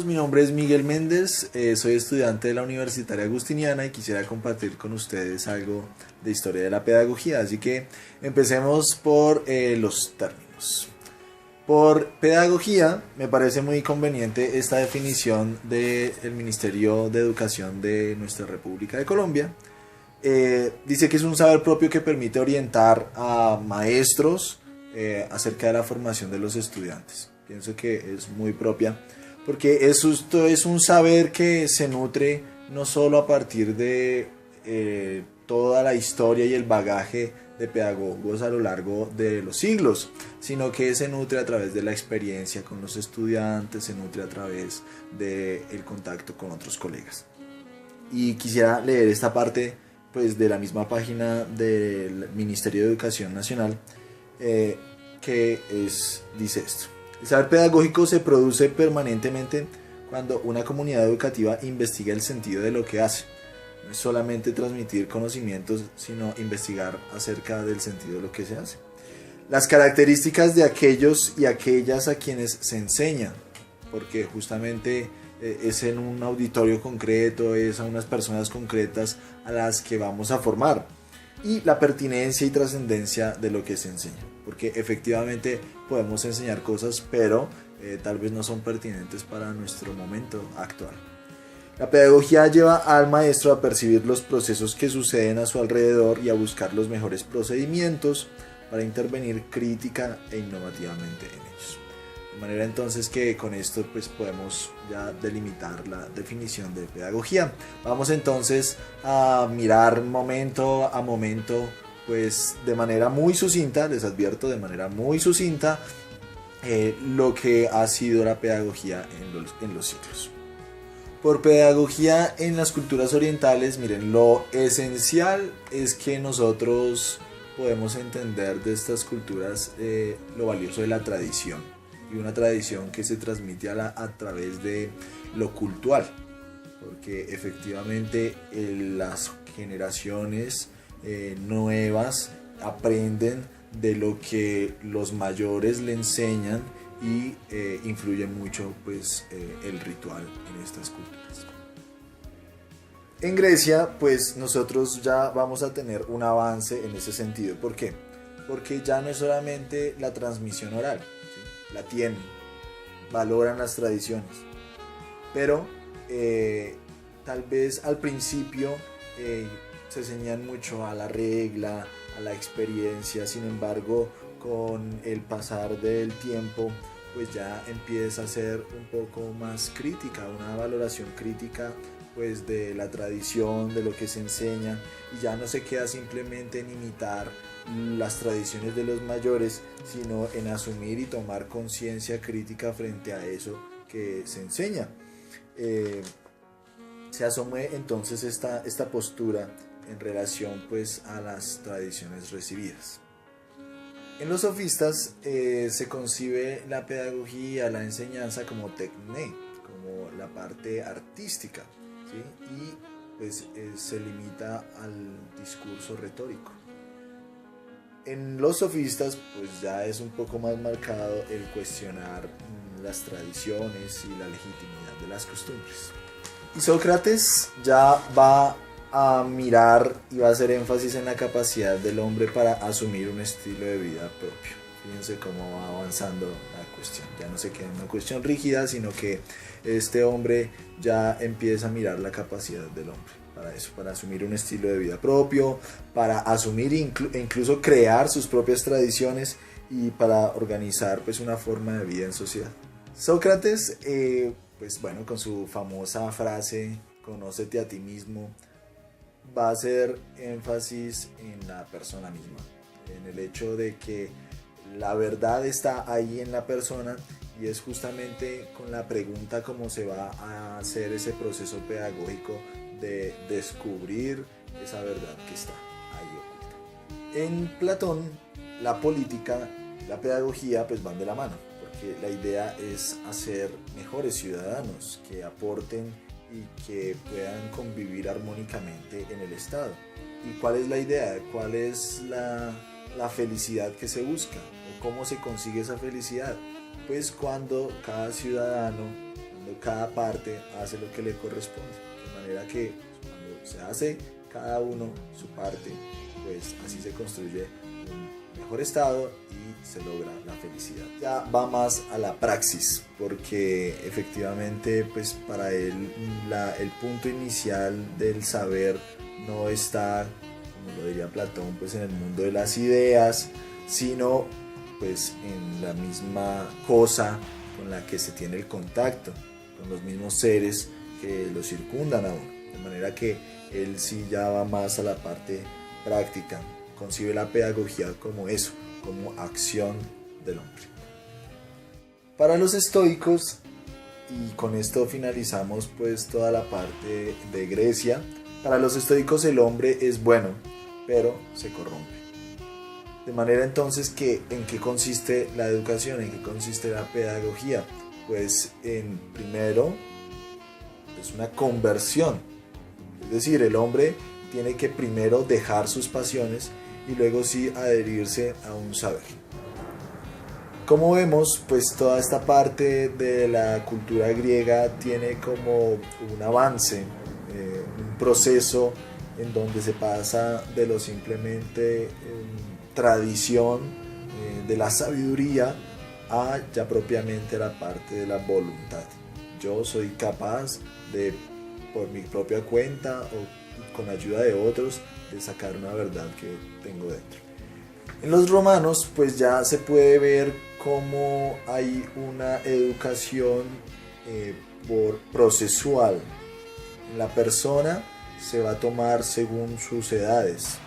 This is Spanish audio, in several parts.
Mi nombre es Miguel Méndez, soy estudiante de la Universitaria Agustiniana y quisiera compartir con ustedes algo de historia de la pedagogía, así que empecemos por los términos. Por pedagogía me parece muy conveniente esta definición del Ministerio de Educación de nuestra República de Colombia. Dice que es un saber propio que permite orientar a maestros acerca de la formación de los estudiantes. Pienso que es muy propia porque esto es un saber que se nutre no solo a partir de toda la historia y el bagaje de pedagogos a lo largo de los siglos, sino que se nutre a través de la experiencia con los estudiantes, se nutre a través del contacto con otros colegas. Y quisiera leer esta parte pues, de la misma página del Ministerio de Educación Nacional, dice esto. El saber pedagógico se produce permanentemente cuando una comunidad educativa investiga el sentido de lo que hace. No es solamente transmitir conocimientos, sino investigar acerca del sentido de lo que se hace. Las características de aquellos y aquellas a quienes se enseña, porque justamente es en un auditorio concreto, es a unas personas concretas a las que vamos a formar. Y la pertinencia y trascendencia de lo que se enseña, porque efectivamente podemos enseñar cosas, pero tal vez no son pertinentes para nuestro momento actual. La pedagogía lleva al maestro a percibir los procesos que suceden a su alrededor y a buscar los mejores procedimientos para intervenir crítica e innovativamente en ellos. De manera entonces que con esto pues podemos ya delimitar la definición de pedagogía. Vamos entonces a mirar momento a momento, pues de manera muy sucinta, les advierto de manera muy sucinta, lo que ha sido la pedagogía en los siglos. Por pedagogía en las culturas orientales, miren, lo esencial es que nosotros podemos entender de estas culturas lo valioso de la tradición. Y una tradición que se transmite a través de lo cultural, porque efectivamente las generaciones nuevas aprenden de lo que los mayores le enseñan y influye mucho pues, el ritual en estas culturas. En Grecia pues nosotros ya vamos a tener un avance en ese sentido. ¿Por qué? Porque ya no es solamente la transmisión oral, la tienen, valoran las tradiciones, pero tal vez al principio se ceñían mucho a la regla, a la experiencia. Sin embargo, con el pasar del tiempo pues ya empieza a ser un poco más crítica, una valoración crítica pues de la tradición, de lo que se enseña, y ya no se queda simplemente en imitar las tradiciones de los mayores, sino en asumir y tomar conciencia crítica frente a eso que se enseña. Se asume entonces esta postura en relación pues a las tradiciones recibidas. En los sofistas se concibe la pedagogía, la enseñanza como tecné, como la parte artística, ¿sí? Y pues se limita al discurso retórico. En los sofistas pues ya es un poco más marcado el cuestionar las tradiciones y la legitimidad de las costumbres. Y Sócrates ya va a mirar y va a hacer énfasis en la capacidad del hombre para asumir un estilo de vida propio. Fíjense cómo va avanzando la cuestión. Ya no se queda en una cuestión rígida, sino que este hombre ya empieza a mirar la capacidad del hombre para eso, para asumir un estilo de vida propio, para asumir e incluso crear sus propias tradiciones y para organizar pues una forma de vida en sociedad. Sócrates, pues bueno, con su famosa frase, conócete a ti mismo, va a hacer énfasis en la persona misma, en el hecho de que la verdad está ahí en la persona, y es justamente con la pregunta cómo se va a hacer ese proceso pedagógico de descubrir esa verdad que está ahí oculta. En Platón, la política, la pedagogía pues van de la mano, porque la idea es hacer mejores ciudadanos que aporten y que puedan convivir armónicamente en el Estado. ¿Y cuál es la idea? ¿Cuál es la felicidad que se busca? ¿O cómo se consigue esa felicidad? Pues cuando cada ciudadano, cuando cada parte hace lo que le corresponde. De manera que cuando se hace cada uno su parte, pues así se construye un mejor estado y se logra la felicidad. Ya va más a la praxis, porque efectivamente pues para él el punto inicial del saber no está, como lo diría Platón, pues en el mundo de las ideas, sino pues en la misma cosa con la que se tiene el contacto, con los mismos seres que lo circundan a uno. De manera que él sí ya va más a la parte práctica, concibe la pedagogía como eso, como acción del hombre. Para los estoicos, y con esto finalizamos pues toda la parte de Grecia, para los estoicos el hombre es bueno, pero se corrompe. De manera entonces que ¿en qué consiste la educación? ¿En qué consiste la pedagogía? Pues en primero es una conversión. Es decir, el hombre tiene que primero dejar sus pasiones y luego sí adherirse a un saber. Como vemos, pues toda esta parte de la cultura griega tiene como un avance, un proceso en donde se pasa de lo simplemente tradición, de la sabiduría, a ya propiamente la parte de la voluntad. Yo soy capaz de, por mi propia cuenta o con ayuda de otros, de sacar una verdad que tengo dentro. En los romanos pues ya se puede ver cómo hay una educación procesual. La persona se va a tomar según sus edades,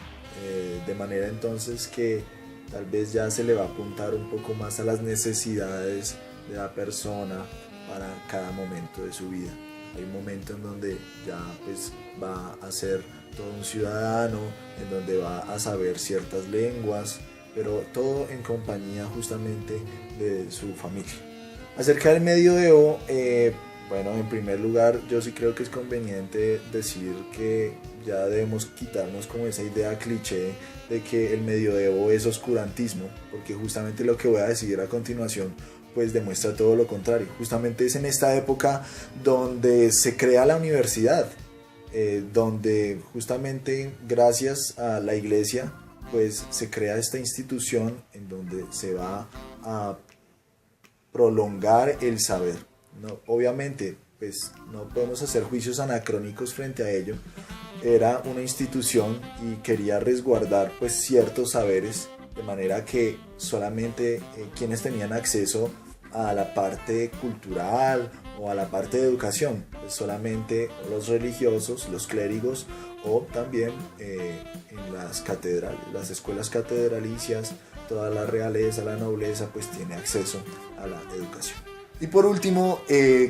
de manera entonces que tal vez ya se le va a apuntar un poco más a las necesidades de la persona para cada momento de su vida. Hay un momento en donde ya pues va a ser todo un ciudadano, en donde va a saber ciertas lenguas, pero todo en compañía justamente de su familia. Acerca del medioevo, bueno, en primer lugar yo sí creo que es conveniente decir que ya debemos quitarnos como esa idea cliché de que el medioevo es oscurantismo, porque justamente lo que voy a decir a continuación pues demuestra todo lo contrario. Justamente es en esta época donde se crea la universidad, donde justamente gracias a la iglesia pues se crea esta institución en donde se va a prolongar el saber. No, obviamente pues no podemos hacer juicios anacrónicos frente a ello. Era una institución y quería resguardar pues ciertos saberes, de manera que solamente quienes tenían acceso a la parte cultural o a la parte de educación, pues solamente los religiosos, los clérigos, o también en las catedrales, las escuelas catedralicias, toda la realeza, la nobleza pues tiene acceso a la educación. Y por último,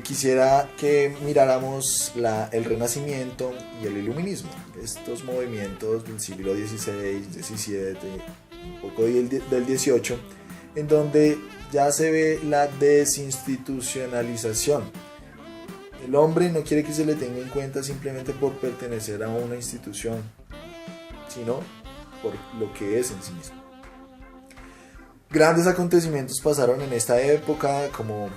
quisiera que miráramos el Renacimiento y el Iluminismo, estos movimientos del siglo XVI, XVII, un poco del XVIII, en donde ya se ve la desinstitucionalización. El hombre no quiere que se le tenga en cuenta simplemente por pertenecer a una institución, sino por lo que es en sí mismo. Grandes acontecimientos pasaron en esta época, como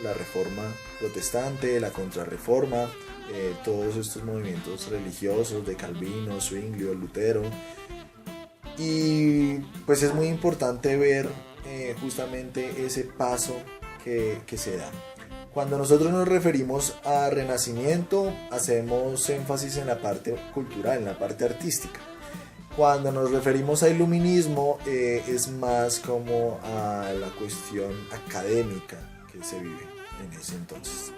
la Reforma Protestante, la Contrarreforma, todos estos movimientos religiosos de Calvino, Zwinglio, Lutero. Y pues es muy importante ver justamente ese paso que se da. Cuando nosotros nos referimos a Renacimiento, hacemos énfasis en la parte cultural, en la parte artística. Cuando nos referimos a Iluminismo, es más como a la cuestión académica que se vive en ese entonces.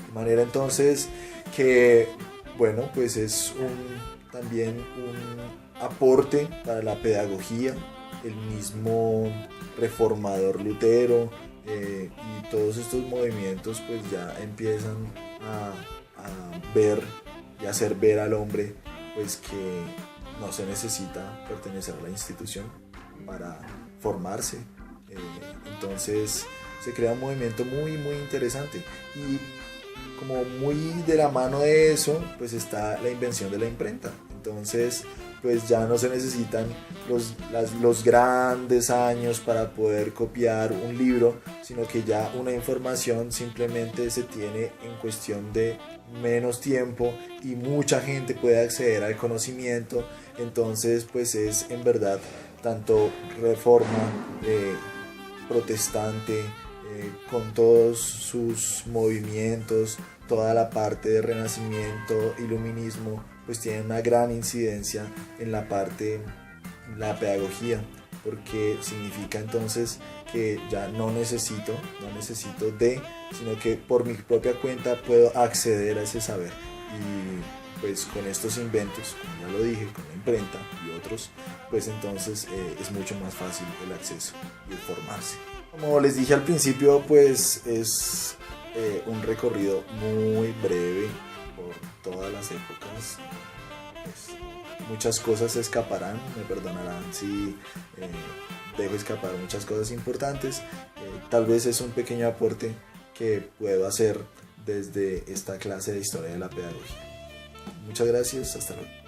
De manera entonces que, bueno, pues es también un aporte para la pedagogía, el mismo reformador Lutero, y todos estos movimientos pues ya empiezan a ver y hacer ver al hombre pues que no se necesita pertenecer a la institución para formarse. Entonces se crea un movimiento muy muy interesante, y como muy de la mano de eso pues está la invención de la imprenta. Entonces pues ya no se necesitan los grandes años para poder copiar un libro, sino que ya una información simplemente se tiene en cuestión de menos tiempo y mucha gente puede acceder al conocimiento. Entonces pues es en verdad tanto reforma protestante, con todos sus movimientos, toda la parte de renacimiento, iluminismo, pues tiene una gran incidencia en la parte, la pedagogía, porque significa entonces que ya no necesito de, sino que por mi propia cuenta puedo acceder a ese saber. Y pues con estos inventos, como ya lo dije, con la imprenta y otros, pues entonces es mucho más fácil el acceso y el formarse. Como les dije al principio, pues es un recorrido muy breve por todas las épocas. Pues, muchas cosas se escaparán, me perdonarán si dejo escapar muchas cosas importantes. Tal vez es un pequeño aporte que puedo hacer desde esta clase de historia de la pedagogía. Muchas gracias, hasta luego.